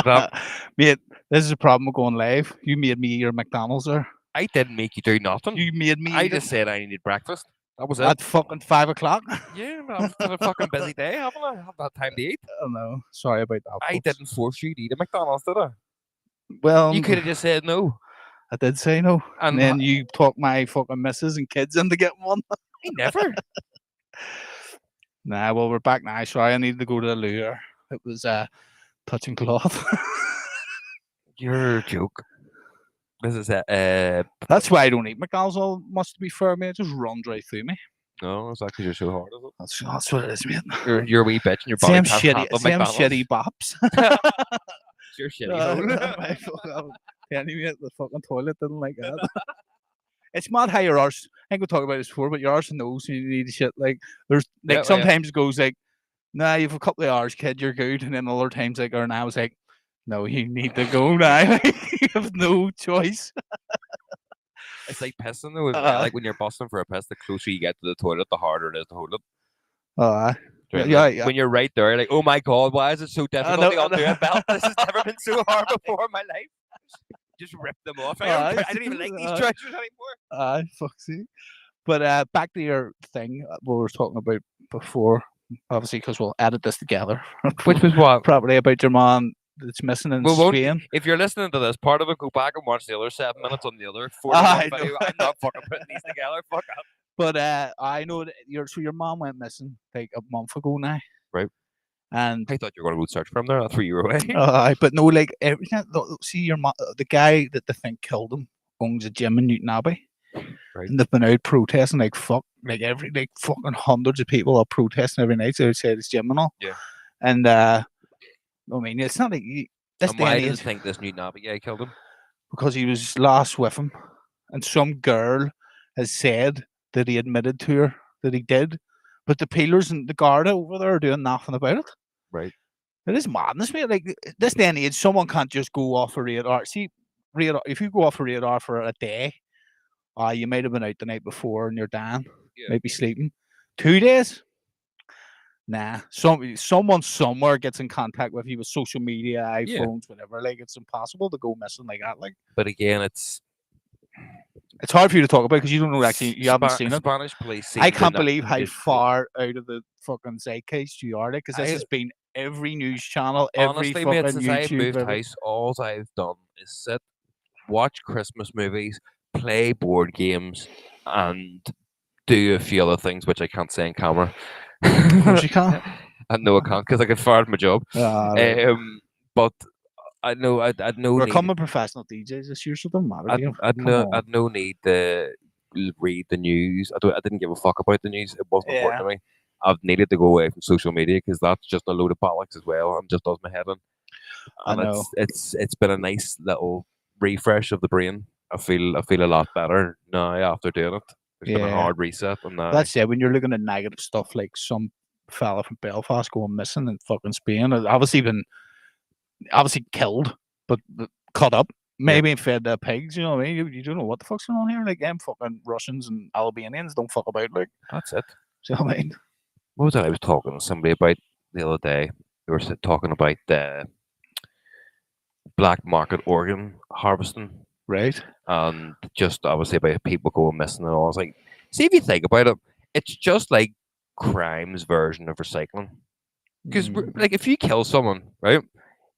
up. Mate, this is a problem with going live. You made me eat your McDonald's there. I didn't make you do nothing. You made me I eat just it said I needed breakfast. That was it. at fucking 5 o'clock. Yeah, I was had a fucking busy day, haven't I? I have that time to eat. Oh no, sorry about that. I Folks. didn't force you to eat a McDonald's, did I? Well, You could have just said no. I did say no, and And then you talked my fucking missus and kids into getting one. I never. Nah, well, we're back now. Sorry, I needed to go to the loo. It was touching cloth. You're a joke. This is it. That's why I don't eat McDonald's all much, to be fair, mate. It just runs right through me. No, it's not because you're so hard, is it? That's what it is, mate. You're a wee bitch and your body Same can't shitty, handle same McDonald's. shitty bops. You're shitty. Penny, mate, the fucking toilet didn't like that. It's mad how your arse. I think we talked about this before, but your arse knows you need shit. Like there's like sometimes it goes like, nah, you've a couple of hours, kid, you're good, and then other times like, or now it's like, no, you need to go now. You have no choice. It's like pissing though. Like when you're busting for a piss, the closer you get to the toilet, the harder it is to hold it. Yeah. When you're right there, you're like, oh my god, why is it so difficult to undo a belt? This has never been so hard before in my life. Just rip them off. I don't even like these trousers anymore. Fuck's sake. But back to your thing we were talking about before, obviously, because we'll edit this together. Which was what? Probably about your mom that's missing in Spain. If you're listening to this part of it, go back and watch the other 7 minutes on the other 41 video. I'm not fucking putting these together. Fuck up. But I know that your mom went missing like a month ago now. Right. And I thought you were going to go search for him there. That's where you were away. But no, like everything. See, your mom, the guy that they think killed him owns a gym in Newton Abbey. Right. And they've been out protesting like fucking hundreds of people are protesting every night outside his gym and all. Yeah. And I mean, it's not like and why do you think this Newton Abbey guy killed him? Because he was last with him, and some girl has said that he admitted to her that he did, but the peelers and the Garda over there are doing nothing about it. Right. It is madness, mate. Like this day and age, someone can't just go off a radar. See, radar. If you go off a radar for a day, you might have been out the night before and you're down, might be sleeping. 2 days. Nah, someone somewhere gets in contact with you with social media, iPhones, whatever. Like it's impossible to go missing like that. Like, but again, it's hard for you to talk about because you don't know actually. You haven't seen it. Spanish police. I can't believe how far out of the fucking zeitgeist you are, because this has been every news channel, every honestly, fucking mate, since YouTube. I moved house, all I've done is sit, watch Christmas movies, play board games, and do a few other things which I can't say on camera. Of course you can't. I know I can't because I get fired from my job. Right. But I know I'd no. We're becoming professional DJs this year, so it doesn't matter. I'd no need to read the news. I didn't give a fuck about the news. It wasn't important to me. I've needed to go away from social media because that's just a load of bollocks as well. Just does my head in. And it's been a nice little refresh of the brain. I feel a lot better now after doing it. There's been a hard reset. And that's it. When you're looking at negative stuff like some fella from Belfast going missing in fucking Spain, obviously killed, but cut up, maybe fed their pigs. You know what I mean? You don't know what the fuck's going on here. Like them fucking Russians and Albanians don't fuck about. Like that's it. You know what I mean? What was it I was talking to somebody about the other day? They were talking about the black market organ harvesting. Right. And just obviously about people going missing and all. I was like, see, if you think about it, it's just like crime's version of recycling. Because like if you kill someone, right?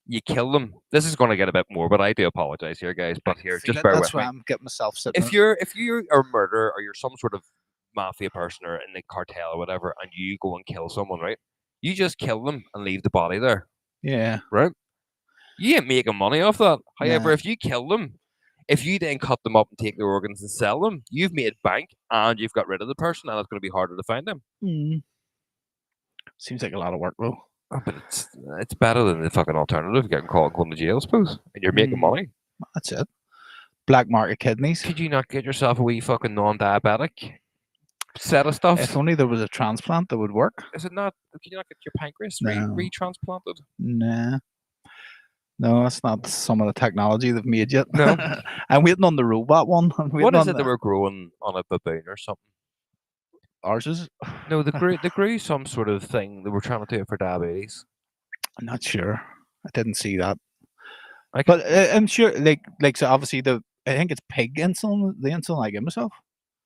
You kill them. This is going to get a bit more, but I do apologize here, guys. But here, just bear with me. That's why I'm getting myself sitting. If you're a murderer or you're some sort of mafia person or in the cartel or whatever, and you go and kill someone, right? You just kill them and leave the body there. Yeah. Right? You ain't making money off that. However, if you kill them, if you then cut them up and take their organs and sell them, you've made bank and you've got rid of the person, and it's going to be harder to find them. Seems like a lot of work, though. Oh, but it's better than the fucking alternative, getting caught and going to jail, I suppose. And you're making money. That's it. Black market kidneys. Could you not get yourself a wee fucking non-diabetic set of stuff? If only there was a transplant that would work. Is it not? Can you not get your pancreas retransplanted? Nah. No, that's not some of the technology they've made yet. No. I'm waiting on the robot one. What is it that we're growing on a baboon or something? Ours is? No, they grew some sort of thing that we're trying to do it for diabetes. I'm not sure. I didn't see that. But I'm sure, so obviously I think it's pig insulin, the insulin I give myself.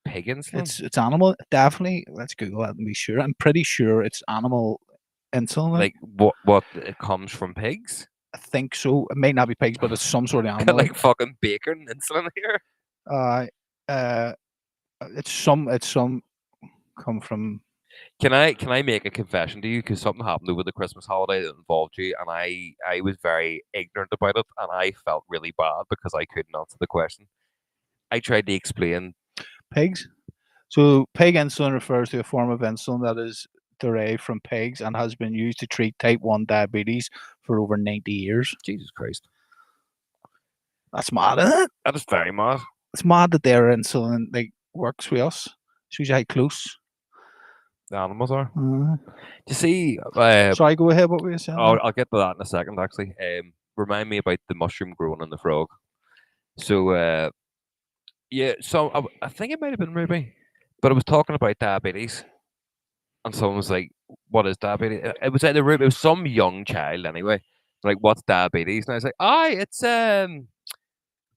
Pig insulin? It's animal, definitely. Let's Google that and be sure. I'm pretty sure it's animal insulin. Like what it comes from pigs? I think so. It may not be pigs, but it's some sort of animal. Like fucking bacon insulin here. It's some come from. Can I make a confession to you? Because something happened over the Christmas holiday that involved you, and I was very ignorant about it, and I felt really bad because I couldn't answer the question. I tried to explain pigs. So pig insulin refers to a form of insulin that is derived from pigs and has been used to treat type 1 diabetes for over 90 years. Jesus Christ. That's mad, isn't it? That is very mad. It's mad that their insulin works with us. Shows you how close the animals are. Do you see? Sorry, go ahead. What were you saying? I'll get to that in a second, actually. Remind me about the mushroom growing in the frog. So, yeah, so I think it might have been Ruby, but I was talking about diabetes, and someone was like, "What is diabetes?" It was either Ruby, it was some young child anyway. Like, what's diabetes? And I was like, it's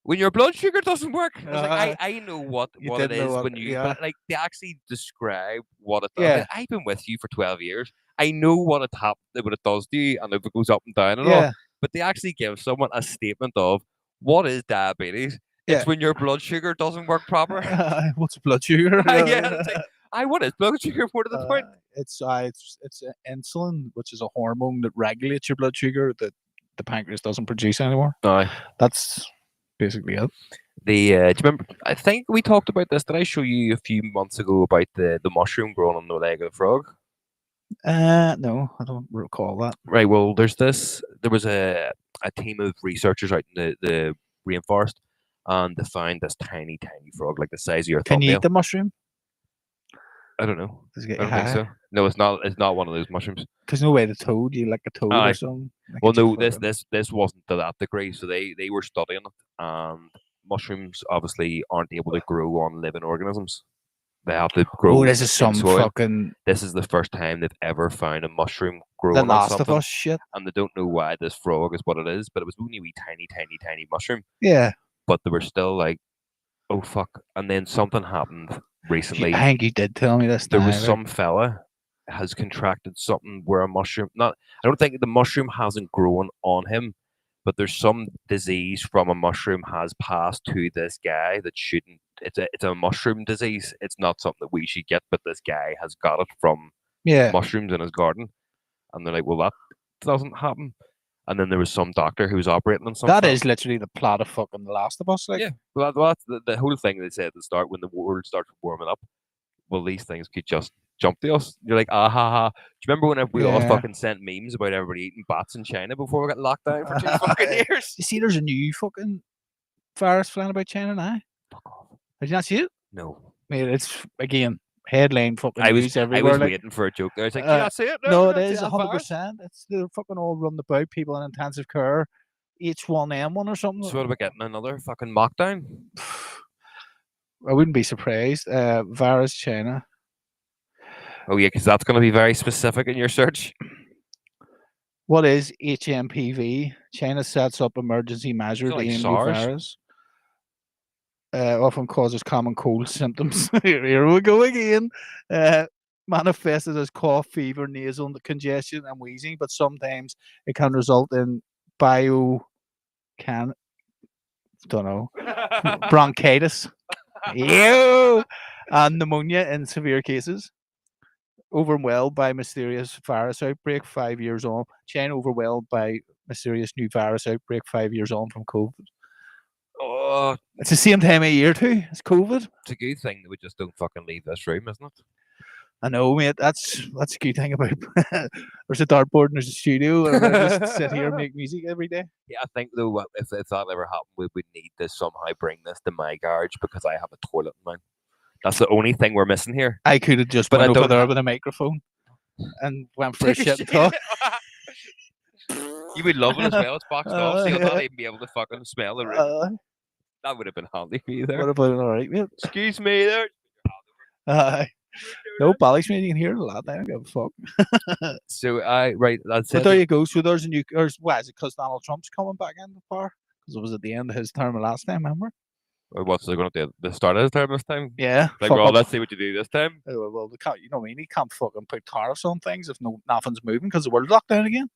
when your blood sugar doesn't work." I was like, I know what it is when you, but like they actually describe what it does. Yeah. I've been with you for 12 years. I know what it does to you, and if it goes up and down and all. But they actually give someone a statement of what is diabetes. It's when your blood sugar doesn't work proper. What's blood sugar? What is blood sugar? What is the point? It's insulin, which is a hormone that regulates your blood sugar that the pancreas doesn't produce anymore. That's basically it. Do you remember? I think we talked about this. Did I show you a few months ago about the mushroom growing on the leg of the frog? No, I don't recall that. Right. Well, there was a team of researchers out in the rainforest, and they found this tiny frog, like the size of your thumbnail. Can you eat the mushroom? I don't know. Does it get I don't think so. No, it's not. It's not one of those mushrooms. There's no way the toad. You like a toad or something. Well, no, this wasn't to that degree. So they were studying it, and mushrooms obviously aren't able to grow on living organisms. They have to grow. Oh, this is some fucking. This is the first time they've ever found a mushroom growing on Last something. of Us shit. And they don't know why this frog is what it is, but it was only a wee tiny mushroom. Yeah. But they were still like, oh fuck! And then something happened recently. I think you did tell me this. There was some fella has contracted something where a mushroom. I don't think the mushroom hasn't grown on him, but there's some disease from a mushroom has passed to this guy that shouldn't. It's a mushroom disease. It's not something that we should get, but this guy has got it from mushrooms in his garden, and they're like, well, that doesn't happen. And then there was some doctor who was operating on something. That is literally the plot of fucking The Last of Us. Like. Yeah, well, that's the whole thing they said at the start when the world starts warming up. Well, these things could just jump to us. You're like, ah ha ha. Do you remember when we all fucking sent memes about everybody eating bats in China before we got locked down for 2 fucking years? You see, there's a new fucking virus flying about China now. Fuck off. Did you not see it? No. Mate, it's again headline fucking news everywhere. I was waiting for a joke there. I was like, did you not see it? No, it is 100%. It's they're fucking all run about people in intensive care, H1N1 or something. So what about getting another fucking lockdown? I wouldn't be surprised. Virus China. Oh yeah, because that's going to be very specific in your search. What is HMPV? China sets up emergency measures to aim the virus. Often causes common cold symptoms. Here we go again. Manifested as cough, fever, nasal congestion, and wheezing, but sometimes it can result in bronchitis, and pneumonia in severe cases. Overwhelmed by mysterious virus outbreak 5 years on. China overwhelmed by mysterious new virus outbreak 5 years on from COVID. Oh, it's the same time of year too. It's COVID. It's a good thing that we just don't fucking leave this room, isn't it? I know, mate. That's a good thing about. There's a dartboard and there's a studio, and I just sit here and make music every day. Yeah, I think though, if that ever happened, we would need to somehow bring this to my garage because I have a toilet in mine. That's the only thing we're missing here. I could have just went over there with a microphone and went for a shit and talk. You would love it as well. It's boxed off, so you'll not even be able to fucking smell the room. That would have been handy for you there. Would have been all right, mate. Excuse me there. No, Ballysmith, you can hear it a lot. I don't give a fuck. So right, that's But it. there you go. So there's a new. Why is it? Because Donald Trump's coming back into power? Because it was at the end of his term last time. Remember? What's they going to do? The start of his term this time? Yeah. Like, fuck well, up. let's see what you do this time. Well, they can't. You know what I mean? He can't fucking put tariffs on things if nothing's moving because the world's locked down again.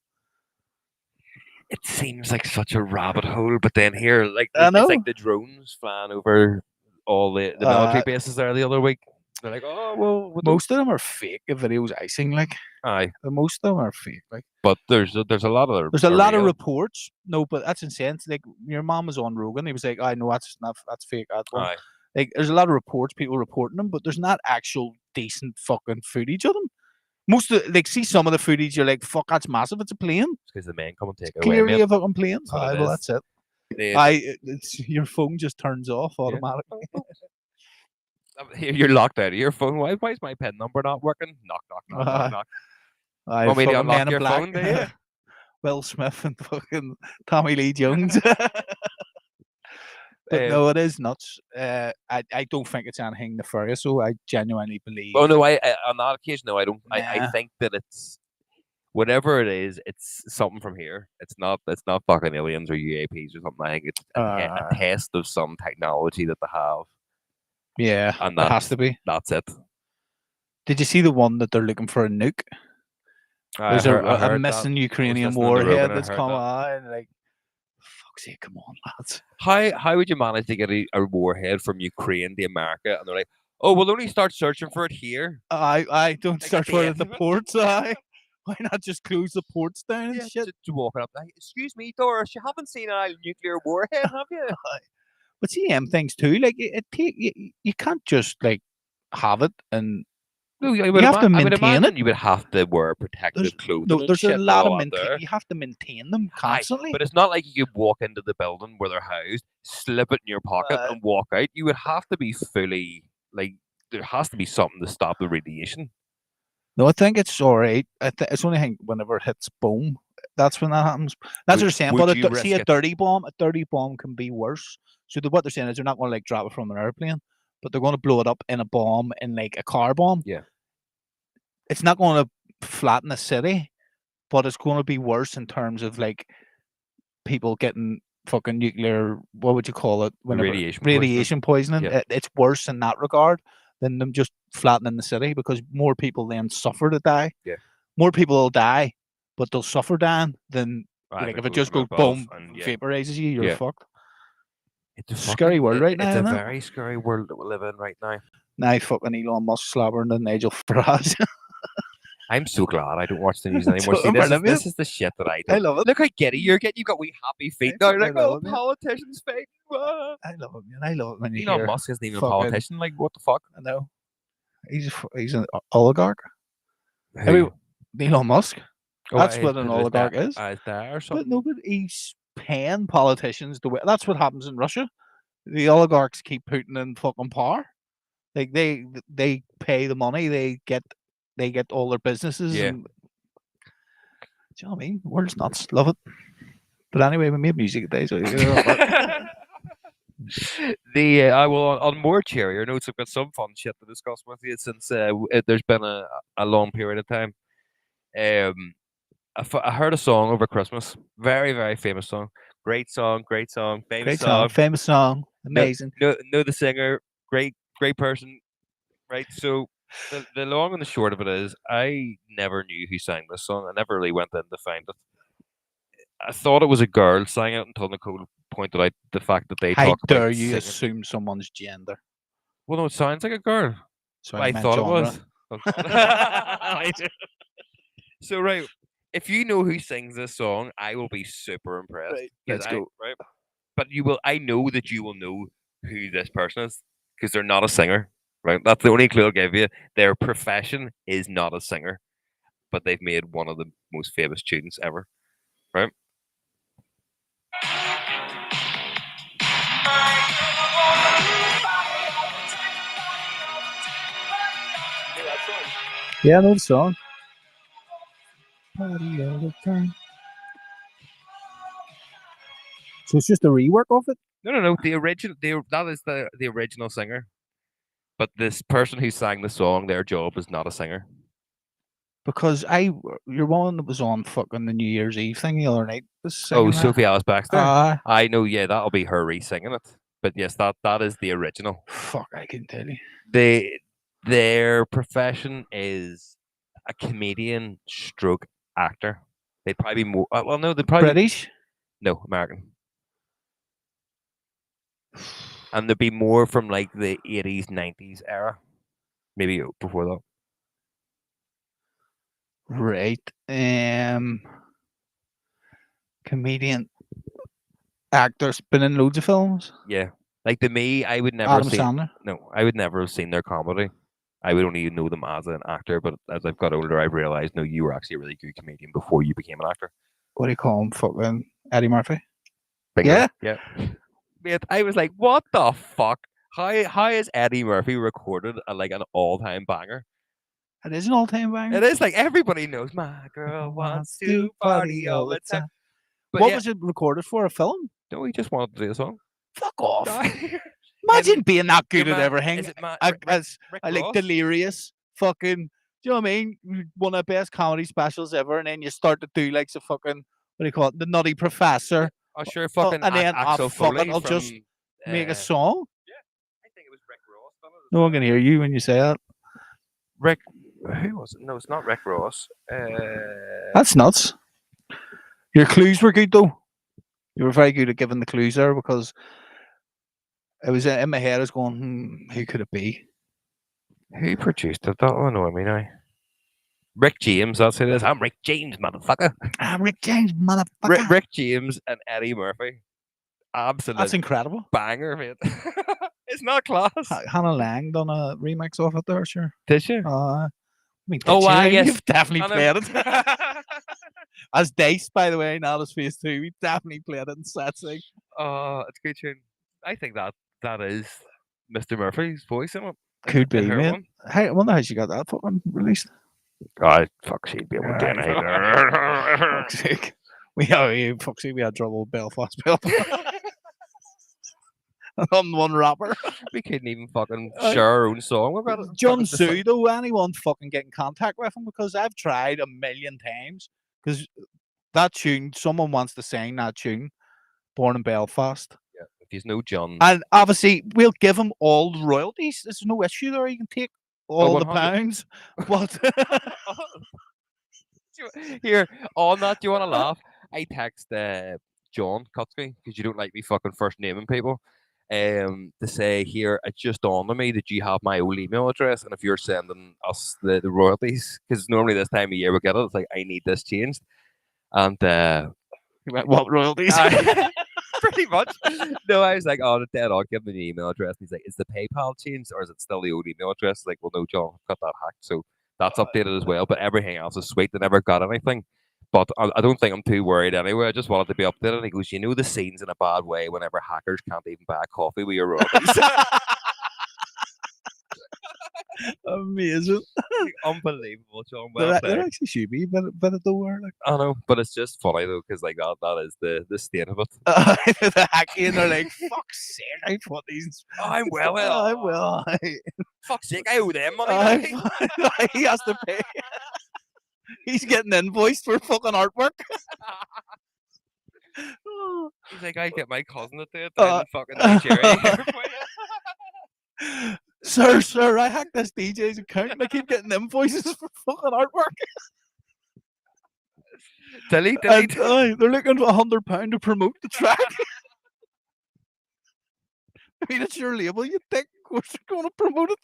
It seems like such a rabbit hole, but then here, like, I know. it's like the drones flying over all the military bases there the other week. They're like, oh well, most of them are fake videos icing. Like, aye, most of them are fake. Like, but there's a lot of there's a lot of reports. No, but that's insane. Like, your mom was on Rogan. He was like, I know that's fake. That's one. Aye. Like, there's a lot of reports, people reporting them, but there's not actual decent fucking footage of them. Most of like, see some of the footage, you're like, fuck, that's massive. It's a plane. It's because the men come and take it Clearly away. a fucking plane. Well, that's it. Your phone just turns off automatically. You're locked out of your phone. Why is my PIN number not working? Knock, knock, knock, knock, knock. Want me to unlock your phone, do you? Will Smith and fucking Tommy Lee Jones. But no, it is nuts. I don't think it's anything nefarious. So I genuinely believe. Oh no, I on that occasion, no, I don't. Nah. I think that it's whatever it is. It's something from here. It's not fucking aliens or UAPs or something. I think it's a test of some technology that they have. Yeah, and it has to be. That's it. Did you see the one that they're looking for a nuke? There's a missing Ukrainian warhead that's come on. Like, fuck's sake, come on, lads. How would you manage to get a warhead from Ukraine to America? And they're like, oh, we'll only start searching for it here. I don't search for it at the ports. Why not just close the ports down and shit? To walk up, like, excuse me, Doris, you haven't seen a nuclear warhead, have you? But see, things too. Like, you can't just like have it and. No, you have to maintain it. You would have to wear protective clothing. No, there's a lot of maintain. You have to maintain them constantly. But it's not like you could walk into the building where they're housed, slip it in your pocket, and walk out. You would have to be fully like. There has to be something to stop the radiation. No, I think it's all right. It's only whenever it hits boom, that's when that happens. That's what they're saying. But see, a dirty bomb can be worse. So what they're saying is they're not going to like drop it from an airplane, but they're going to blow it up in a bomb, in like a car bomb. Yeah. It's not going to flatten a city, but it's going to be worse in terms of like people getting fucking nuclear. What would you call it? Radiation poisoning. Yeah. It's worse in that regard than them just flattening the city, because more people then suffer to die. Yeah. More people will die, but they'll suffer down than like if it just goes boom, vaporizes you, you're fucked. It's a scary world right now. It's a very scary world that we live in right now. Now fucking Elon Musk slobbering and Nigel Farage. I'm so glad I don't watch the news anymore. See, this is the shit that I do. I love it. Look how giddy you're getting. You've got wee happy feet now. Like, oh, politicians fighting. I love it, man. I love it when you Elon Musk isn't even a politician. Like, what the fuck? I know. He's an oligarch. Elon Musk. That's what an oligarch is. Or something. But no, but he's paying politicians to. That's what happens in Russia. The oligarchs keep Putin in fucking power. Like they pay the money. They get all their businesses. Yeah. And, do you know what I mean? The world's nuts. Love it. But anyway, we made music today, so. I will on more cheerier notes. I've got some fun shit to discuss with you since there's been a long period of time. I heard a song over Christmas. Very, very famous song. Great song. Famous song. Amazing. Know the singer. Great person. Right. So the long and the short of it is, I never knew who sang this song. I never really went in to find it. I thought it was a girl sang it until Nicole pointed out the fact that they talk about. How dare you assume someone's gender? Well, no, it sounds like a girl. I thought it was. So, right, if you know who sings this song, I will be super impressed. Right, let's go. Right, but I know that you will know who this person is because they're not a singer. Right, that's the only clue I'll give you. Their profession is not a singer, but they've made one of the most famous tunes ever. Right. Yeah, I know the song. Party all the time. So it's just a rework of it? No. The original. That is the original singer. But this person who sang the song, their job is not a singer. Because your one that was on fucking the New Year's Eve thing the other night was Oh, singing that. Sophie Alice Baxter. Uh, I know. Yeah, that'll be her re-singing it. But yes, that is the original. fuck, I can tell you. Their profession is a comedian stroke actor. They'd probably be more. Well, no, they'd probably British. no American. And they'd be more from like the 80s, 90s era. Maybe before that. Right. Comedian actor's been in loads of films. Yeah. Like to me, I would never Adam see Sandler. no, I would never have seen their comedy. I would only know them as an actor, but as I've got older, I've realized no, you were actually a really good comedian before you became an actor. What do you call him? Fucking Eddie Murphy. Bingo. Yeah. Mate, I was like, what the fuck? How is Eddie Murphy recorded like an all time banger? It is an all-time banger. It is like everybody knows my girl wants to party all the time. But what was it recorded for? A film? No, he just wanted to do a song. Fuck off. Imagine being that good at Is everything. it Rick I like Ross? delirious fucking. Do you know what I mean? One of the best comedy specials ever, and then you start to do like some fucking what do you call it? The Nutty Professor. Oh sure, fucking and then Axel fuck it, Foley I'll from, just make a song. Yeah, I think it was Rick Ross. No one can hear you when you say that. Rick, who was it? No, it's not Rick Ross. That's nuts. Your clues were good though. You were very good at giving the clues there because it was in my head. I was going, who could it be? Who produced it? That one, I mean, Rick James. That's who it is. I'm Rick James, motherfucker. I'm Rick James, motherfucker. Rick James and Eddie Murphy. Absolute. That's incredible. Banger, mate. It's not class. Hannah Lang done a remix of it there, sure. Did you? I mean, yes. You've definitely played it. As Dice, by the way, not as Phase 2. We definitely played it in Satsing. Oh, it's a good tune. I think that is Mr. Murphy's voice in it. Could be, man. Hey, I wonder how she got that fucking released. Oh, fuck, she'd be able to do it. Fuck's sake. We had trouble with Belfast. On one rapper. We couldn't even fucking share our own song about it. John Sue, though, anyone fucking get in contact with him because I've tried a million times because that tune, someone wants to sing that tune, Born in Belfast. Yeah, if he's no John. And obviously, we'll give him all the royalties. There's no issue there. You can take all the pounds. But here, on that, do you want to laugh? I text John Kutsky because you don't like me fucking first naming people. To say here, it just dawned on me that you have my old email address, and if you're sending us the royalties, because normally this time of year we get it, it's like I need this changed, and what royalties? Pretty much. No, I was like, oh, Dad, I'll give him the email address. And he's like, is the PayPal changed or is it still the old email address? Like, well, no, John, I've got that hacked, so that's updated as well. But everything else is sweet. They never got anything. But I don't think I'm too worried anyway. I just wanted to be updated. And he goes, you know, the scene's in a bad way whenever hackers can't even buy a coffee with your royalties. Amazing. Unbelievable, John. Well, there actually should be, but it don't work. I know, but it's just funny though, because like that is the state of it. The hacky, and they're like, "Fuck's sake, I put these." I'm well. I'm well. Fuck's sake, I owe them money. He has to pay. He's getting invoiced for fucking artwork. He's like, I get my cousin to do it in fucking Nigeria. Sir, I hacked this DJ's account and I keep getting invoices for fucking artwork. Delete. They're looking for £100 to promote the track. I mean, it's your label. You think we're going to promote it?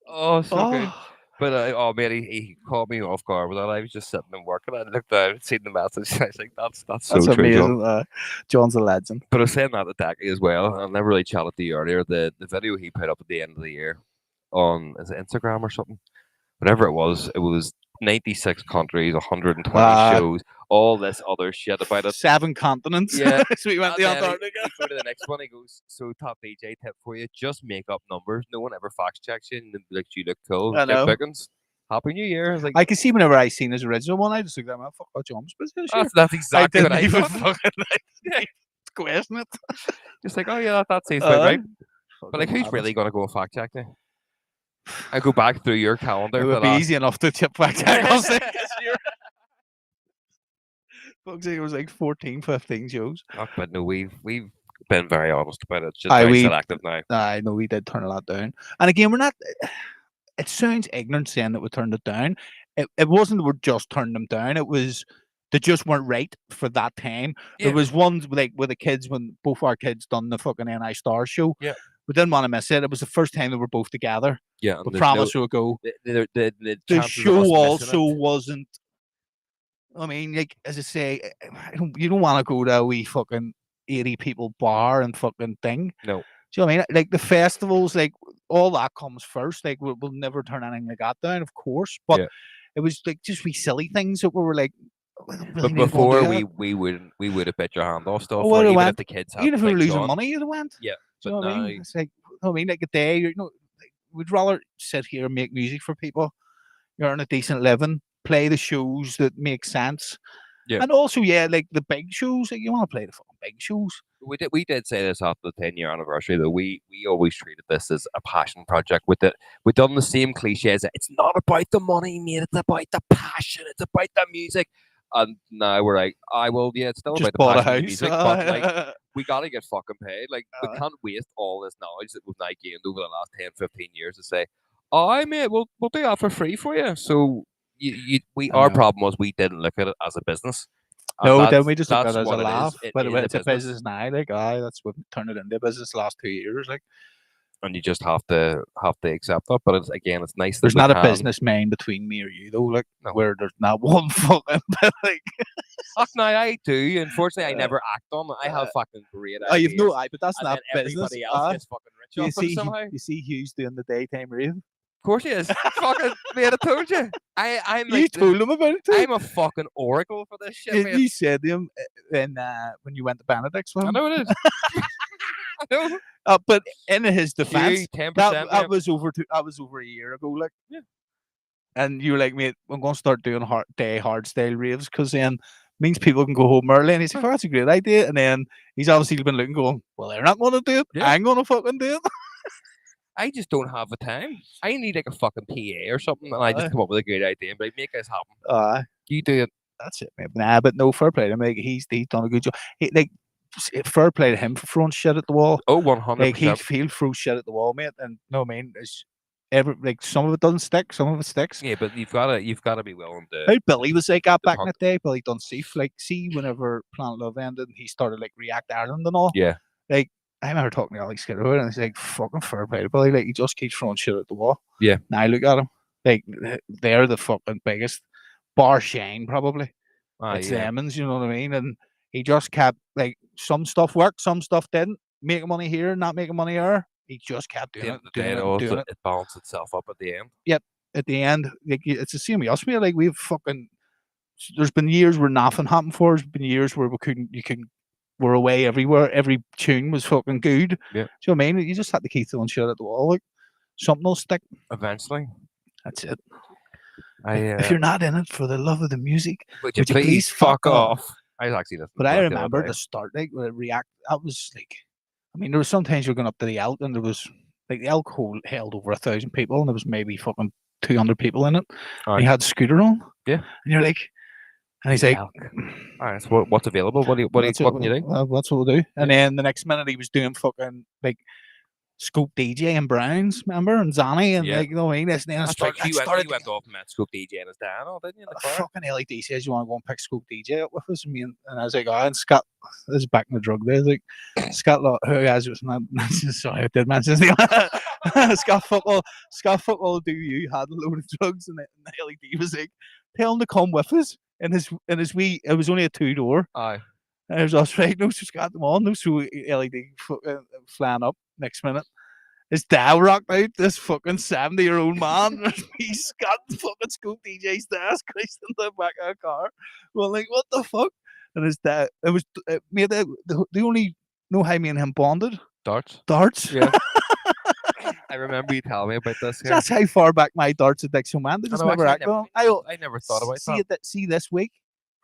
Oh, so good. But man, he caught me off guard with that. I was just sitting and working. I looked down, seen the message. I was like, "That's so true, amazing. John." John's a legend. But I was saying that to Dackie as well. I never really chatted to you earlier. The video he put up at the end of the year on is it Instagram or something? Whatever it was 96 countries, 120 shows, all this other shit about it. 7 continents. Yeah. So we went to Antarctica. He go to the next one. He goes, so top DJ tip for you: just make up numbers. No one ever fact checks you and like you look cool. I know. Pickens. Happy New Year. I can see whenever I seen his original one, I just look at him. Fuck what John's business. That's exactly what I even thought. fucking question it. Just like, oh yeah, that seems about right. But like, who's really gonna go and fact check you? I go back through your calendar. It for would the be last... easy enough to chip fact check us this year. Fuck's sake, it was like 14, 15 shows. But no, we've been very honest about it. It's just Aye, very we- selective now. I know we did turn a lot down. And again, we're not. It sounds ignorant saying that we turned it down. It wasn't that we just turned them down. It was they just weren't right for that time. Yeah. There was ones like with the kids when both our kids done the fucking NI Star show. Yeah. We didn't want to miss it. It was the first time they were both together. Yeah, We promised we would go. the The chances of us show missing also it- wasn't. I mean, like as I say, you don't want to go to a wee fucking 80 people bar and fucking thing. No. Do you know what I mean? Like the festivals, like all that comes first. Like we'll never turn anything like that down, of course. But Yeah. it was like just wee silly things that we were like. We don't really But need to go and before do we that. we would have bit your hand off stuff, Oh, or well, even went- if the kids had even if we were things losing on. money, you'd have went. Yeah, Do you but know what I now mean? It's like I mean, like a day. You know, like, we'd rather sit here and make music for people, earn a decent living, play the shows that make sense. Yeah. And also, yeah, like the big shows. Like you want to play the fucking big shows. we did say this after the 10-year anniversary that we always treated this as a passion project. With it, we've done the same cliches. It's not about the money, mate. It's about the passion. It's about the music. And now we're like, it's still Just about the bought a passion of the house. music, but like we gotta get fucking paid. Like we can't waste all this knowledge that we've now gained over the last 10, 15 years to say, "Oh, mate, we'll do that for free for you." So our problem was we didn't look at it as a business. And No, then that's- we just look at that's it as a what it is. laugh. It But is it's a business now. Like, that's what turned it into a business the last 2 years. Like, and you just have to accept that. But it's nice. there's that we not a can. business main between me or you though. Like, No. where there's not one fucking like. Fuck, now I do. Unfortunately, I never act on it. I have fucking great ideas. Oh, you've no eye, but that's and not then business. everybody else gets fucking rich you off it see, somehow. you see Hughes doing the daytime rave. Of course he is. Fucking mate, I told you. I'm You like told him about it too. I'm a fucking oracle for this shit, mate. You said to him when you went to Benedict's with I him. know it is. I know. But in his defense, 10%. that was over a year ago. Like, Yeah. And you were like, mate, I'm going to start doing hard style raves because then means people can go home early. And he's like, oh, that's a great idea. And then he's obviously been looking, going, well, they're not going to do it. Yeah. I'm going to fucking do it. I just don't have the time. I need like a fucking PA or something, and I just come up with a great idea and be like, make this happen. You do it. That's it, mate. Nah, but no, fair play to him. Like, he's done a good job. Fair play to him for throwing shit at the wall. Oh, 100%. Like, he'll throw shit at the wall, mate. And no, I mean, it's some of it doesn't stick, some of it sticks. Yeah, but you've gotta be willing to. How Billy was like that back in hunt. the day, Billy Dunseith. Like, see, whenever Planet Love ended, and he started like React Ireland and all. Yeah. Like, I remember talking to Alex Skidrow, and he's like, "Fucking fair play to Billy. Like, he just keeps throwing shit at the wall." Yeah. Now look at him. Like, they're the fucking biggest. Bar Shane, probably. It's Lemons, you know what I mean? And he just kept like some stuff worked, some stuff didn't. Making money here, not making money there. He just kept doing it. It balanced itself up at the end. Yep. At the end, like it's the same with us, mate. Like we've fucking. There's been years where nothing happened for us. There's been years where we're away everywhere. Every tune was fucking good. Yeah. Do you know what I mean? You just had to keep throwing shit at the wall. Like something will stick. Eventually. That's it. If if you're not in it for the love of the music, would you please fuck off? I was actually listening. But I remember the start, like React. That was like, I mean, there was sometimes you're going up to the Elk, and there was like the Elk held over 1,000 people, and there was maybe fucking 200 people in it. He had Scooter on. Yeah. And you're like, and he's like, all right, so what's available? What can you do? That's what we'll do. And then the next minute he was doing fucking like Scope DJ and Browns, remember, and Zanny, and like, you know what I mean. And then I went off and met Scope DJ and his dad, didn't you? In the car? Fucking LED says you want to go and pick Scope DJ up with us, and I was like, oh, and Scott, this is back in the drug days, like Scott, who has was not sorry, I did mention his name. Scott football. Do you had a load of drugs, and the LED was like, tell him to come with us. And his wee, it was only a 2-door. Aye. And it was us, right? No, so got them on. No, so LED flying up next minute. His dad rocked out, this fucking 70-year-old man. He's got the fucking Scope DJ's desk placed in the back of a car. Well, like, what the fuck? And his dad, they only know how me and him bonded. Darts? Yeah. I remember you telling me about this. That's how far back my darts addiction went. They just never act on. I never thought about See this week,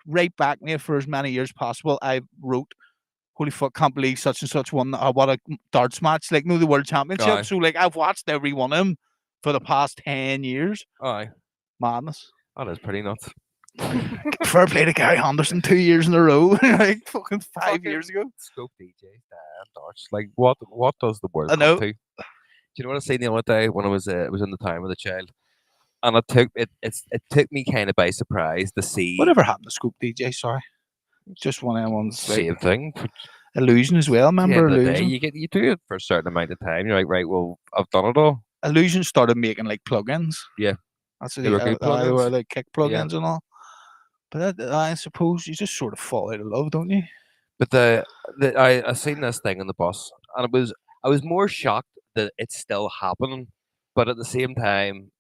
right back me for as many years possible. I wrote holy fuck, can't believe such and such won. What a darts match! Like, no, the world championship. Aye. So, like, I've watched every one of them for the past 10 years. Aye. Madness. That is pretty nuts. Fair play to Gary Anderson 2 years in a row, like fucking 5 years ago. Scope DJ, darts. Like, what does the world I know. come to? Do you know what I seen the other day when I was in the time of the child, and it took me kind of by surprise to see. Whatever happened to Scoop DJ? Sorry, just one of them ones. Same thing. Illusion as well. Remember At the end of the day, Illusion? you do it for a certain amount of time. You're like, right, well, I've done it all. Illusion started making like plugins. Yeah. That's They were good they plugins. were like kick plugins and all. But I suppose you just sort of fall out of love, don't you? But I seen this thing on the bus, and I was more shocked that it's still happening, but at the same time,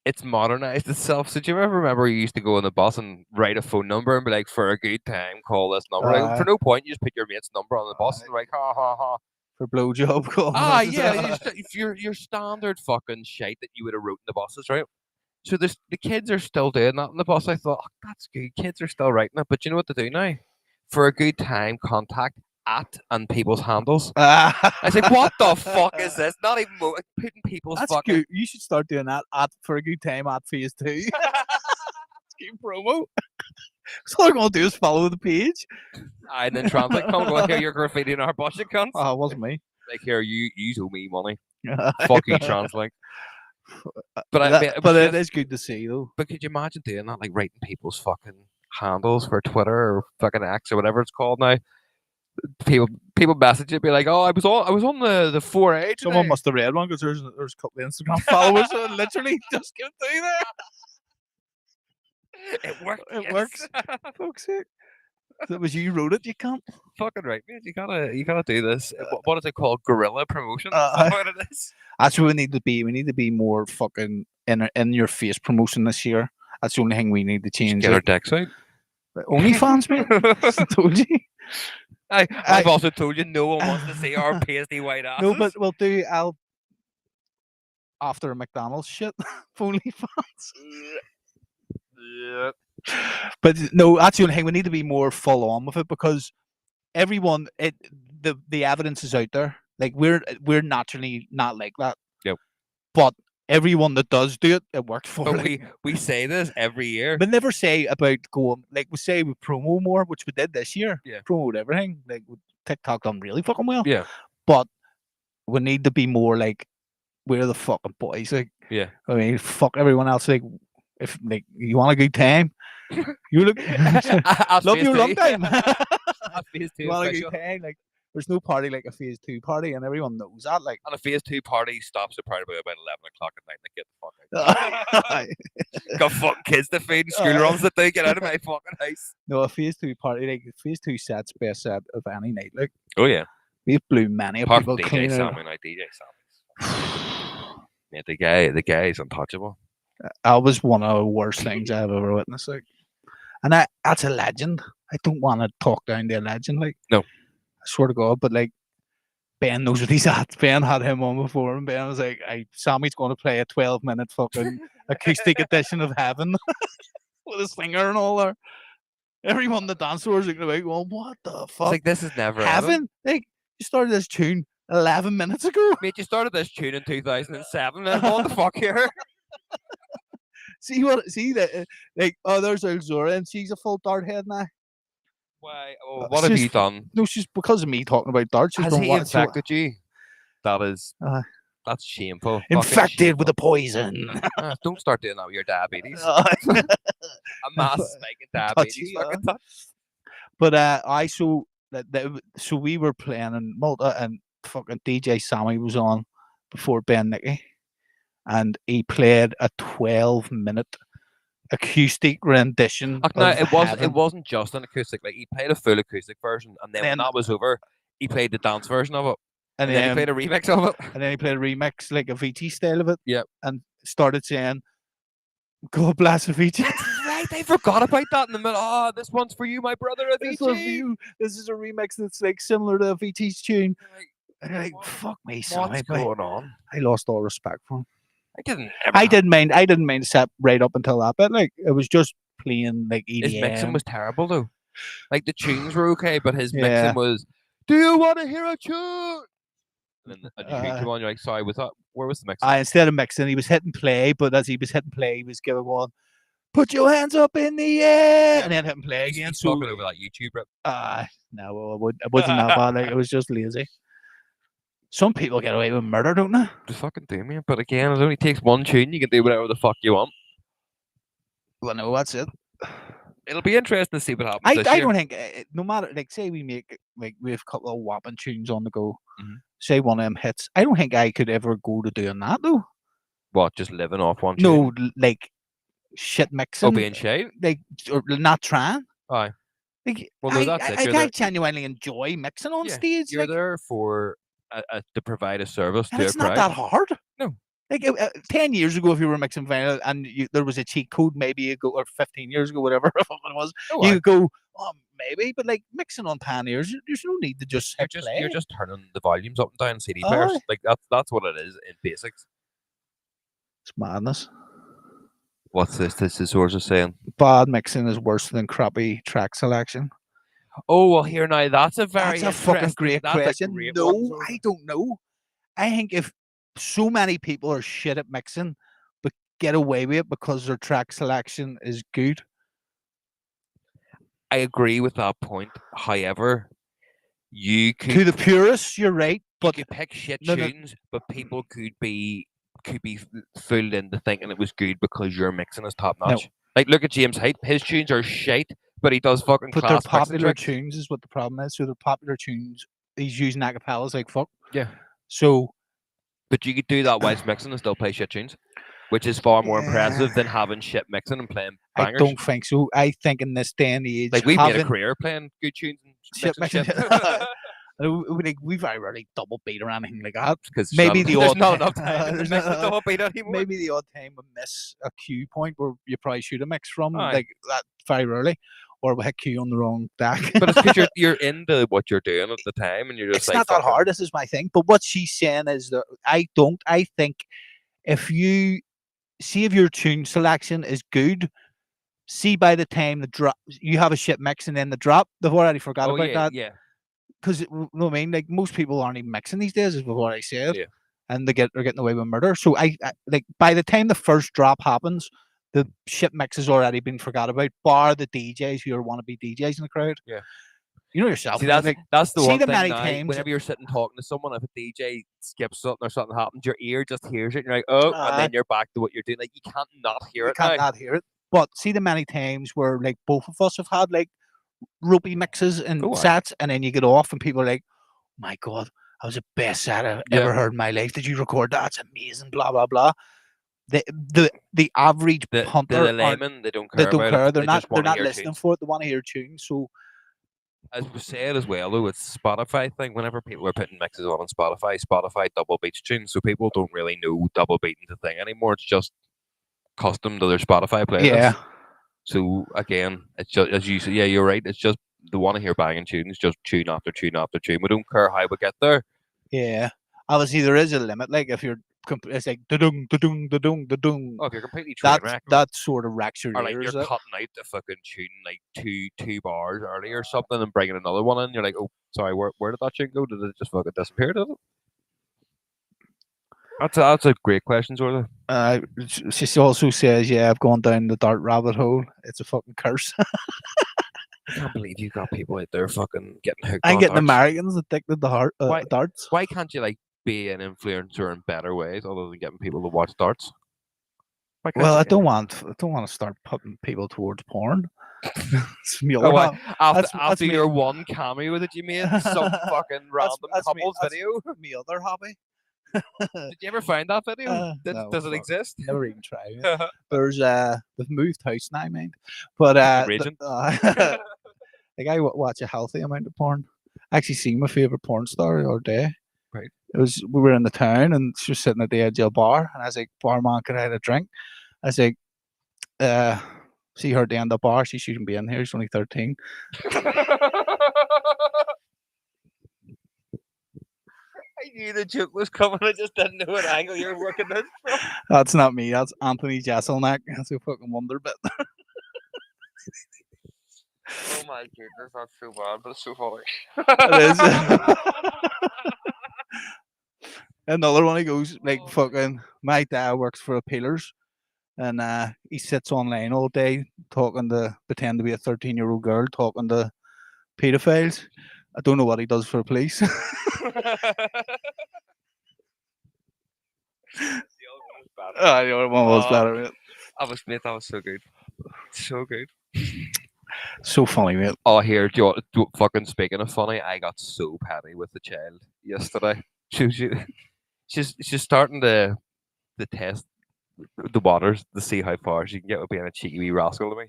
it's modernized itself. So do you ever remember you used to go on the bus and write a phone number and be like, for a good time, call this number. Like, for no point, you just put your mate's number on the bus and like, ha ha ha. For blowjob call. Yeah, your standard fucking shite that you would have wrote in the buses, right? So the kids are still doing that in the bus. I thought, oh, that's good. Kids are still writing it. But you know what to do now? For a good time, contact at and people's handles. I was like, what the fuck is this? Not even putting people's That's fucking... good. You should start doing that at for a good time at phase 2. It's good promo. So all I'm going to do is follow the page. And then translate, come go here, you're graffitiing our bus, you cunts. Oh, it wasn't me. Like, here, you owe me money. Fuck you, translate. But it is good to see, though. But could you imagine doing that, like writing people's fucking handles for Twitter or fucking X or whatever it's called now? People message it, be like, "Oh, I was on the 4A today." Someone must have read one because there's a couple of Instagram followers that literally just get through there. It worked. It works. Fuck's sake. That was you wrote it. You can't fucking right, man. You gotta do this. What is it called? Guerrilla promotion. That's what it is. That's what we need to be. We need to be more fucking in your face promotion this year. That's the only thing we need to change. Get our decks out. OnlyFans, mate. I told you. I've also told you no one wants to see our pasty white asses. No, but I'll after a McDonald's shit. OnlyFans. Yeah. But no, that's the only thing. We need to be more full on with it because everyone, the evidence is out there. Like we're naturally not like that. Yep. But everyone that does do it, it works for. But we say this every year. We never say about going like we say we promo more, which we did this year. Yeah. Promote everything. Like TikTok done really fucking well. Yeah. But we need to be more like we're the fucking boys. Like yeah. I mean, fuck everyone else. Like if like you want a good time, you look love your long time. You want a good time, like there's no party like a phase 2 party, and everyone knows that. Like, and a phase 2 party stops at probably about 11 o'clock at night. Like, get the fuck out. Got fucking kids to feed and school runs that they get out of my fucking house. No, a phase 2 party, like phase 2 set's best set of any night. Like, oh yeah, we've blew many apart people from clean DJ out. Sammy, like DJ Sammy. Yeah, the guy is untouchable. That was one of the worst things I've ever witnessed. Like, and that's a legend. I don't want to talk down to a legend. Like, no, I swear to God. But like, Ben knows what he's at. Ben had him on before, and Ben was like, Sammy's going to play a 12-minute fucking acoustic edition of Heaven with a singer and all there. Everyone on the dance floor is looking like, well, what the fuck? It's like, this is never Heaven. Like, you started this tune 11 minutes ago. Mate, you started this tune in 2007. And what the fuck here? See that? Like, oh, there's Elzora, and she's a full dart head now. Why? Oh, what have you done? No, she's because of me talking about darts. Has he infected you? That is, that's shameful. Infected with a poison. Don't start doing that with your diabetes. A mass spike in diabetes. But so we were playing, and Malta and fucking DJ Sammy was on before Ben Nicky, and he played a 12-minute acoustic rendition. No, it wasn't just an acoustic. Like, he played a full acoustic version, and then when that was over, he played the dance version of it, and then he played a remix of it, and then he played a remix, like a VT style of it. Yep. And started saying, "God bless Avicii." Right, I forgot about that in the middle. Oh, this one's for you, my brother Avicii. This is a remix that's like similar to Avicii's tune. Like, fuck me, Sammy. What's going on? I lost all respect for him. I didn't mind set right up until that bit. Like, it was just playing like EDM. His mixing was terrible though. Like, the tunes were okay, but his mixing was Do you want to hear a tune? And then a new tune came on. You're like, sorry, was that? Where was the mix? Instead of mixing, he was hitting play, but as he was hitting play, he was giving one, put your hands up in the air, and then hitting play again. He's talking over that YouTube rip. No, well, it wasn't that bad. Like, it was just lazy. Some people get away with murder, don't they? Just fucking do, man. But again, it only takes one tune. You can do whatever the fuck you want. Well, no, that's it. It'll be interesting to see what happens. I don't think, no matter, like, say we make, like, we have a couple of whopping tunes on the go. Say one of them hits. I don't think I could ever go to doing that, though. What, just living off one tune? No, like, shit mixing. Oh, being shit? Like, or not trying. Aye. Like, well, no, that's it. I genuinely enjoy mixing on stage. You're there for to provide a service to a crowd. It's not that hard. No. Like 10 years ago, if you were mixing vinyl and there was a cheat code, maybe you go, or 15 years ago, whatever it was, you could go, oh, maybe. But like mixing on Pioneers, there's no need to just hit play. You're just turning the volumes up and down CD players. Like that's what it is in basics. It's madness. What's this? This is source is saying bad mixing is worse than crappy track selection. Oh well, here now that's a fucking great question. No, I don't know. I think if so many people are shit at mixing, but get away with it because their track selection is good. I agree with that point. However, you could to the purists, you're right. But you could pick shit tunes, but people could be fooled into thinking it was good because your mixing is top notch. Like look at James Hype, his tunes are shite, but he does fucking class. But they're popular tunes is what the problem is. So they're popular tunes. He's using acapellas like fuck. Yeah. So but you could do that whilst mixing and still play shit tunes, which is far more impressive than having shit mixing and playing bangers. I don't think so. I think in this day and age, like we've made a career playing good tunes and shit mixing. Like we very rarely double beat or anything like that. Because maybe the odd not enough time to mix double beat anymore. Maybe the odd time we miss a cue point where you probably should have mixed from like that very rarely, or we hit cue on the wrong deck. But it's because you're into what you're doing at the time, and you're just. It's not that hard. This is my thing. But what she's saying is that I think if you see if your tune selection is good, see by the time the drop you have a shit mix and then the drop, they've already forgot about that. Yeah. Because you know what I mean, like most people aren't even mixing these days, is what I said. Yeah. And they're getting away with murder. So I like by the time the first drop happens, the shit mix has already been forgot about, bar the DJs who want to be DJs in the crowd. Yeah. You know yourself. See, that's the one thing many now, times whenever you're sitting talking to someone, if a DJ skips something or something happens, your ear just hears it, and you're like, oh, and then you're back to what you're doing. Like you can't not hear it. You can't not hear it. But see the many times where like both of us have had like ropey mixes and sets, and then you get off and people are like, my God, that was the best set I've ever heard in my life. Did you record that? It's amazing, blah blah blah. The average punter, the layman, they don't care. They're not listening tunes. for it. They want to hear tunes. So as we said as well, though, it's Spotify thing. Whenever people are putting mixes on Spotify double beats tunes, so people don't really know double beating's a thing anymore. It's just custom to their Spotify playlist. Yeah. So again, it's just as you say. Yeah, you're right. It's just they want to hear banging tunes, just tune after tune after tune. We don't care how we get there. Yeah, obviously there is a limit. Like if you're, it's like da-dung, da-dung, da-dung, da-dung. Oh, if you're completely that sort of racks your ears. Or like you're cutting out the fucking tune like two bars earlier or something and bringing another one in. You're like, oh, sorry, where did that tune go? Did it just fucking disappear? Did it? That's a great question, Zorda. She also says, yeah, I've gone down the dart rabbit hole. It's a fucking curse. I can't believe you got people out there fucking getting hooked. I'm getting Americans addicted to darts. Why can't you like be an influencer in better ways other than getting people to watch darts? Well, I don't want to start putting people towards porn. After your one cameo that you made, some fucking random couples video. My other hobby. Did you ever find that video? Does it exist? Never even tried it. There's we've moved house now, mind. But like I watch a healthy amount of porn. I actually seen my favorite porn star the other day. Right. We were in the town and she was sitting at the edge of a bar and I was like, barman, could I have a drink? I was like, see her at the end of the bar, she shouldn't be in here, she's only 13. I knew the joke was coming. I just didn't know what angle you're working this from. That's not me. That's Anthony Jeselnik. That's a fucking wonder bit. Oh my goodness, that's so bad, but it's so funny. It is. Another one, he goes like Oh my fucking. My dad works for a peelers, and he sits online all day talking to pretend to be a 13-year-old girl talking to pedophiles. I don't know what he does for the police. The other one was better. The other one was Oh, better, mate. mate, that was so good. So good. So funny, mate. Oh, here, fucking speaking of funny, I got so petty with the child yesterday. She, she's starting to test the waters to see how far she can get with being a cheeky wee rascal to me.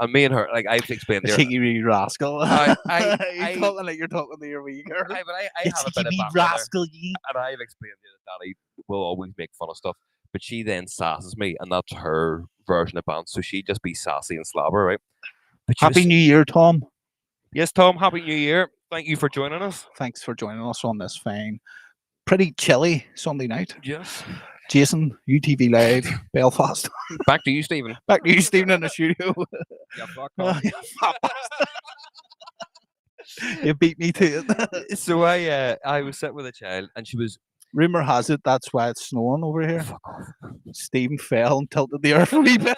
And me and her, like I've explained A to her, cheeky wee rascal. I, I, You're I, talking like you're talking to your wee girl. I You have a cheeky bit of wee banter there, rascal, ye. and I've explained to her that Daddy will always make fun of stuff, but she then sasses me, and that's her version of banter. So she just be sassy and slobber, right? But she Happy was, New Year, Tom. yes, Tom, happy New Year! Thank you for joining us. Thanks for joining us on this fine, pretty chilly Sunday night. Yes. Jason, UTV Live, Belfast. Back to you, Stephen. Back to you, Stephen, in the studio. Yeah, fuck Oh, off. you fat bastard. You beat me to it. So I was sitting with a child, and she was Rumor has it that's why it's snowing over here. fuck off. Stephen fell and tilted the earth a wee bit.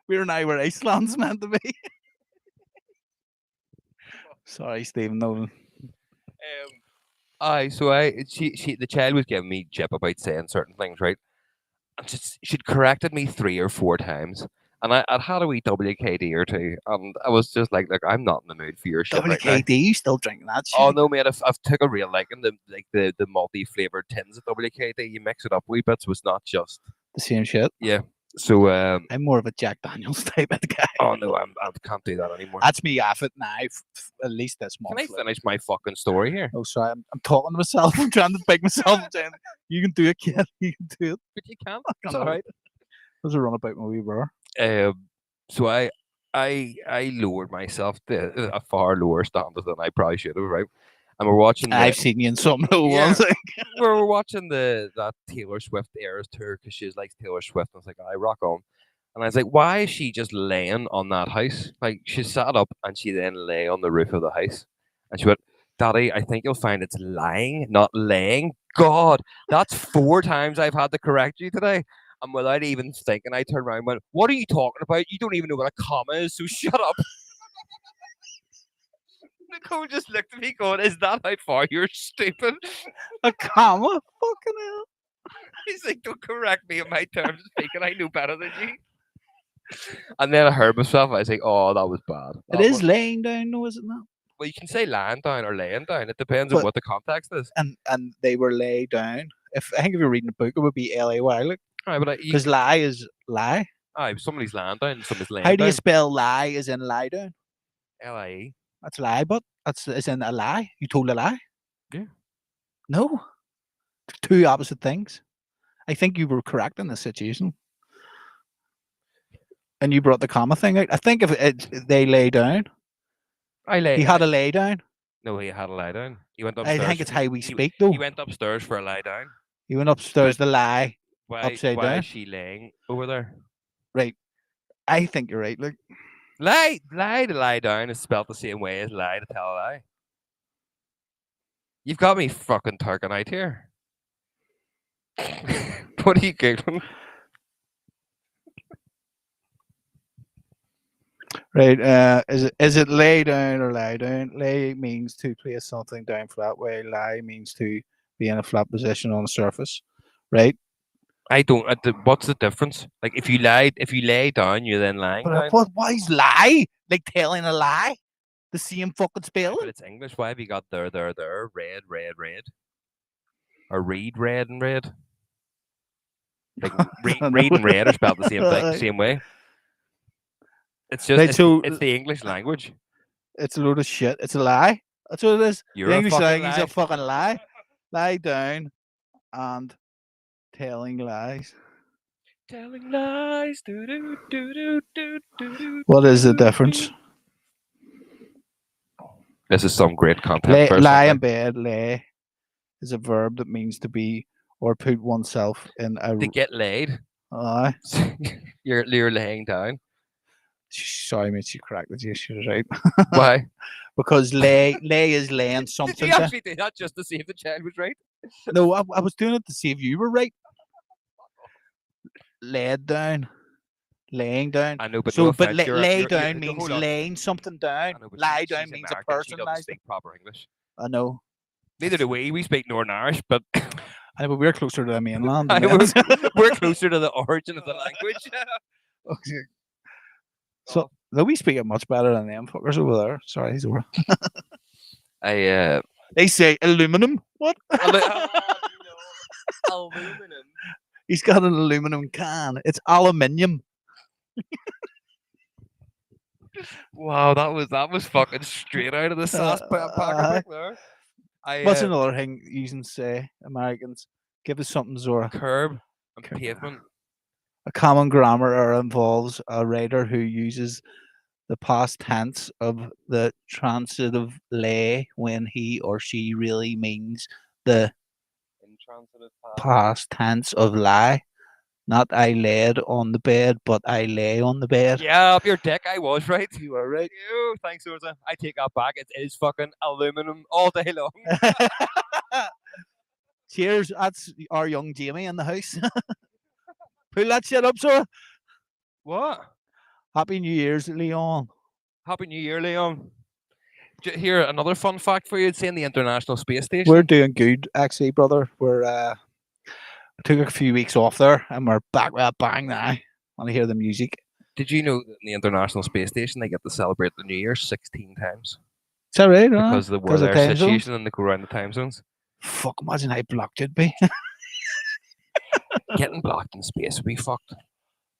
We're now where Iceland's meant to be. Sorry, Stephen. No. The child was giving me jip about saying certain things, right? And she'd corrected me 3 or 4 times, and I'd had a wee WKD or two, and I was just like, look, I'm not in the mood for your shit right now. WKD, you still drinking that shit? Oh no, mate! I've took a real liking the multi flavored tins of WKD. You mix it up a wee bit, so it's not just The same shit. yeah. So I'm more of a Jack Daniels type of guy. oh no, I can't do that anymore. That's me off it now, at least this month. Can I finish my fucking story here? Oh, sorry. I'm talking to myself. I'm trying to beg myself. I'm saying, you can do it, kid. You can do it. But you can't. I It's can't all right. There's a run about my wee brother. So I lowered myself to a far lower standard than I probably should have, right? And we're watching. I've seen you in some little ones. we're watching that Taylor Swift Eras tour because she likes Taylor Swift. And I was like, I rock on. And I was like, why is she just laying on that house? Like she sat up and she then lay on the roof of the house. And she went, Daddy, I think you'll find it's lying, not laying. God, that's 4 times I've had to correct you today. And without even thinking, I turned around and went, what are you talking about? You don't even know what a comma is, so shut up. Nicole just looked at me going, is that how far you're stupid? A comma? Fucking hell. He's like, don't correct me in my terms of speaking. I know better than you. And then I heard myself. I was like, oh, that was bad. It is laying down, no, is it not? Well, you can say lying down or laying down. It depends But- on what the context is. And they were lay down. I think if you're reading a book, it would be LAY. Like, Aye, but because lie is lie. somebody's lying down, somebody's laying How down. do you spell lie as in lie down? LIE. That's lie, but that's as in a lie. You told a lie? Yeah. No. Two opposite things. I think you were correct in this situation. And you brought the comma thing out. I think if they lay down, he had a lay down. No, he had a lie down. He went I upstairs. think it's how we he- speak, though. He went upstairs for a lie down. He went upstairs to lie. Why, Upside why down? is she laying over there? Right. I think you're right. Look, Lie to lie down is spelled the same way as lie to tell a lie. You've got me fucking turking out here. What are you giggling? right. Is it lay down or lie down? Lay means to place something down flat, while lie means to be in a flat position on the surface. Right. I don't. What's the difference? Like if you lay down, you're then lying down. But why is lie? Like telling a lie? The same fucking But spelling? it's English. Why have you got there, red, or read, red, and red? Like read and red are spelled the same thing, same way. It's just Right, so it's the English language. it's a load of shit. It's a lie. That's what it is. You're The a English fucking language is lie. a fucking lie. Lie down and telling lies. Telling lies. Do, do, do, do, do, do, do, What is the do, do. difference? This is some great content. Lie in bed, lay is a verb that means to be or put oneself in a. To get laid. Aye. You're laying down. Sorry, mate, you correct the issue, right? Why? Because lay is laying Did something you down. actually do that just to see if the child was right? No, I was doing it to see if you were right. Laid down, laying down. I know, but So, no but offense, lay you're down means hold on. laying something down. I know, but Lie she's down means a American. She person doesn't lies down. speak proper English. I know. Neither do we. We speak Northern Irish, but I know, but we're closer to the mainland. I than them. we're closer to the origin of the language. Okay. So we speak it much better than them fuckers over there. Sorry, he's over. I They say aluminum. What? aluminum. He's got an aluminum can. It's aluminium. Wow, that was fucking straight out of the sauce pocketbook there. What's another thing you can say, Americans? Give us something, Zora. Curb and pavement. A common grammar error involves a writer who uses the past tense of the transitive lay when he or she really means the Intransitive past tense of lie. Not I laid on the bed, but I lay on the bed. Yeah, up your dick, I was right. You were right. Ew, thanks, Urza. I take that back. It is fucking aluminum all day long. Cheers. That's our young Jamie in the house. Pull that shit up, sir. What? Happy New Year's, Leon. Happy New Year, Leon. Here, another fun fact for you. It's in the International Space Station. We're doing good, actually, brother. We're took a few weeks off there, and we're back with a bang now. Want to hear the music? Did you know that in the International Space Station they get to celebrate the New Year 16 times? Is that right? Because of the Because of weather time situation zones? and they go around the time zones. Fuck, imagine how blocked it'd be. Getting blocked in space would be fucked.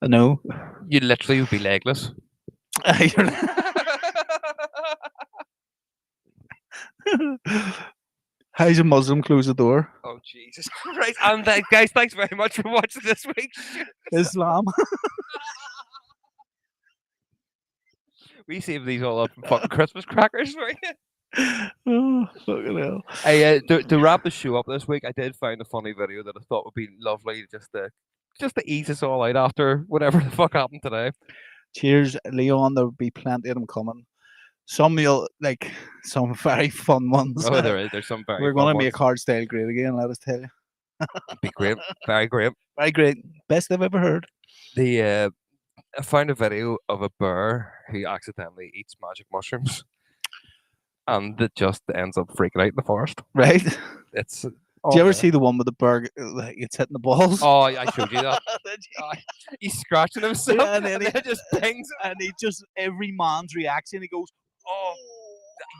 I know. You literally would be legless. How's a Muslim close the door? Oh, Jesus Christ. And guys, thanks very much for watching this week's Islam. We saved these all up from fucking Christmas crackers for you. Oh, fucking hell. Hey, to wrap the show up this week, I did find a funny video that I thought would be lovely just to ease us all out after whatever the fuck happened today. Cheers, Leon. There'll be plenty of them coming. Some you'll like, some very fun ones. Oh, there is. There's some very. We're going to make hardstyle great again. Let us tell you. Be great. Very great. Very great. Best I've ever heard. I found a video of a bear who accidentally eats magic mushrooms, and it just ends up freaking out in the forest. Right. It's. Do you ever see the one with the bird? It's hitting the balls. Oh, I showed you that. He's scratching himself, Yeah, and then he just pings, and he just every man's reaction. He goes, "Oh."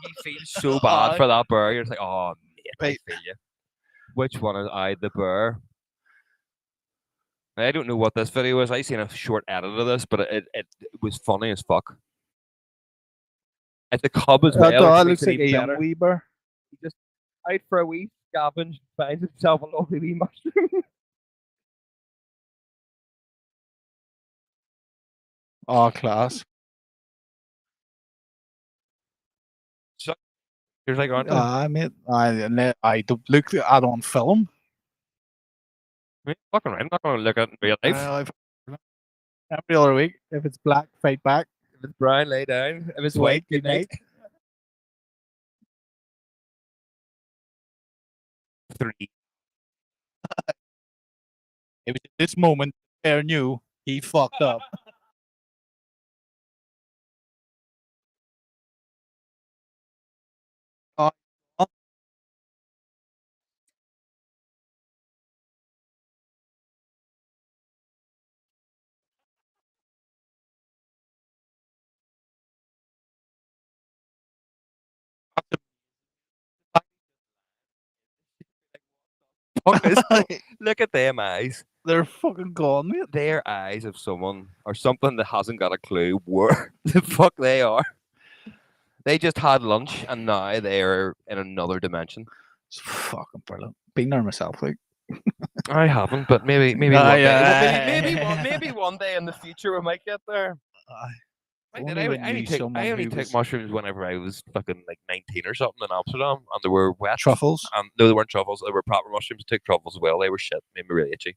You feel so bad for that bear. You're just like, "Oh, mate, I feel you." Which one is I, the bear? I don't know what this video is. I seen a short edit of this, but it was funny as fuck. It's a cub as well. That looks like a young wee bear. He just out for a wee scavenge, finds himself a lovely wee mushroom. Oh, class. So, you're like, aren't I mean, I don't look at on film. fucking right. I'm not going to look at it in real life. Every other week, if it's black, fight back. If it's brown, lay down. If it's white, good night. 3. It was this moment Bear knew he fucked up. Look at them eyes. They're fucking gone, mate. They're eyes of someone or something that hasn't got a clue where the fuck they are. They just had lunch and now they're in another dimension. It's fucking brilliant. Been there myself, like. I haven't, but maybe one day. Maybe one day in the future we might get there. I only take mushrooms whenever I was fucking like 19 or something in Amsterdam, and they were wet truffles. No, they weren't truffles. They were proper mushrooms. I took truffles as well. They were shit. Made me really itchy.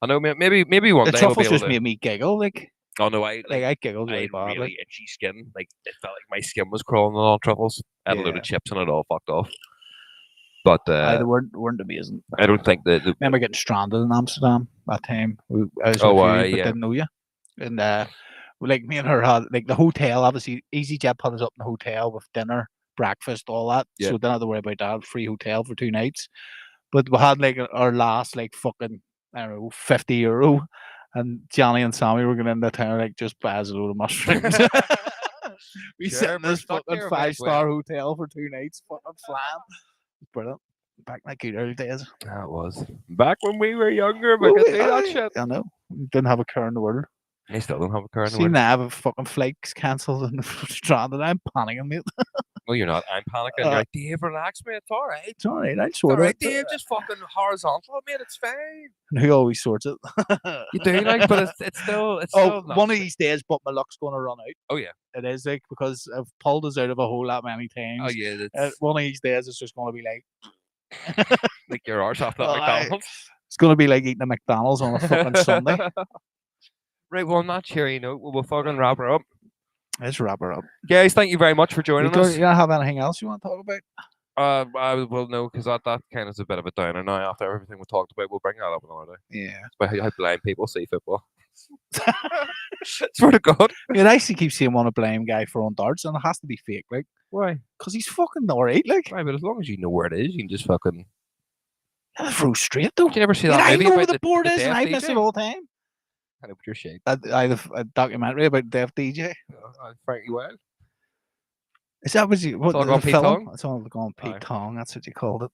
I know. Maybe one day truffles we'll just made me giggle. Like Oh no, I Like I giggled I really had bad. really itchy skin. Like it felt like my skin was crawling on truffles. I had a load Yeah. of chips and it all fucked off. But They weren't amazing. I don't think that. Remember getting stranded in Amsterdam that time? I was Oh, with you, but yeah. didn't know you. And like me and her had like the hotel. Obviously, EasyJet put us up in the hotel with dinner, breakfast, all that. Yeah. So didn't have to worry about that. Free hotel for 2 nights. But we had like our last like fucking I don't know €50, and Johnny and Sammy were going into town like just buy us a load of mushrooms. We Sure, sit in we're this stuck fucking here, might as well. 5-star hotel for 2 nights, fucking flying. Brilliant. Back in the good early days. That was back when we were younger. We could do that shit. I know. Didn't have a care in the world. I still don't have a car in the Seen world. now have fucking flights cancelled and stranded. I'm panicking, mate. No, you're not. I'm panicking. You're like, Dave, relax, mate. It's all right. It's all right. I'll It's sort all right, it. Dave. Just fucking horizontal, mate. It's fine. And who always sorts it? You do, like, but it's still Oh, not one of these days, but my luck's going to run out. Oh yeah. It is like because I've pulled us out of a whole lot many times. Oh yeah. That's One of these days, it's just going to be like like your arse off that Oh, McDonald's. it's going to be like eating a McDonald's on a fucking Sunday. Right. Well, on that cheery note, we'll fucking wrap her up. Let's wrap her up. Guys, thank you very much for joining us. You don't have anything else you want to talk about? I will know because that kind of is a bit of a downer now. After everything we talked about, we'll bring that up another day. Yeah. It's about how blind people see football. Swear to God. It actually keeps seeing one to blame guy throwing darts, and it has to be fake, like. Why? Because he's fucking alright, like. Right, but as long as you know where it is, you can just fucking. Throw straight though. Did you never see Yeah, that I movie know about where the board is, and I miss it all the time. I know, but you're shit. I have a documentary about Deaf DJ. Frankie Wild. Is that what you? What It's all the gone Pete film? Tong? It's all gone Pete Aye. Tong. That's what you called it.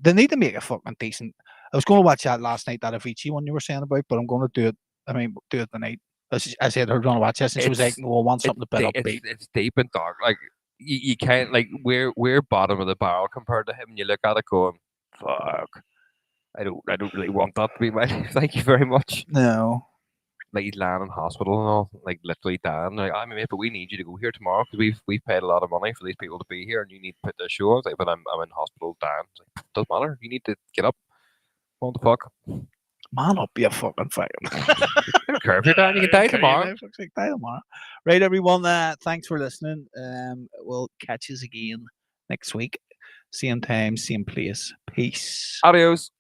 They need to make a fucking decent. I was going to watch that last night, that Avicii one you were saying about, but I'm going to do it. I mean, do it tonight. I said I was going to watch this, and she was like, "Well, I want something a bit upbeat." It's deep and dark. Like you can't like we're bottom of the barrel compared to him. And you look at it going, "Fuck, I don't really want that to be my life." Thank you very much. No. Like he's lying in hospital and all, like literally dying. Like, I mean, mate, but we need you to go here tomorrow because we've paid a lot of money for these people to be here, and you need to put this show on. I was like, but I'm in hospital dying. It's like, doesn't matter. You need to get up. What the fuck? Man up, you fucking fire. I don't care if you're dying. You can die tomorrow. Die tomorrow. Right, everyone. Thanks for listening. We'll catch you again next week. Same time, same place. Peace. Adios.